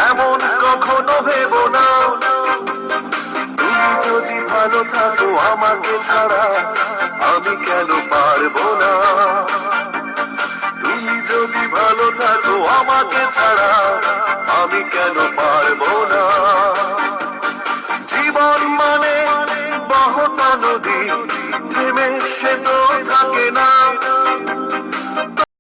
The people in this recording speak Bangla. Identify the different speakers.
Speaker 1: এমন কখনো ভেবো না। তুমি যদি ভালো থাকো আমাকে ছাড়া আমি কেন পারবো না। তুমি যদি ভালো থাকো আমাকে ছাড়া আমি কেন পারবো না। জীবন মানে বহতা নদী,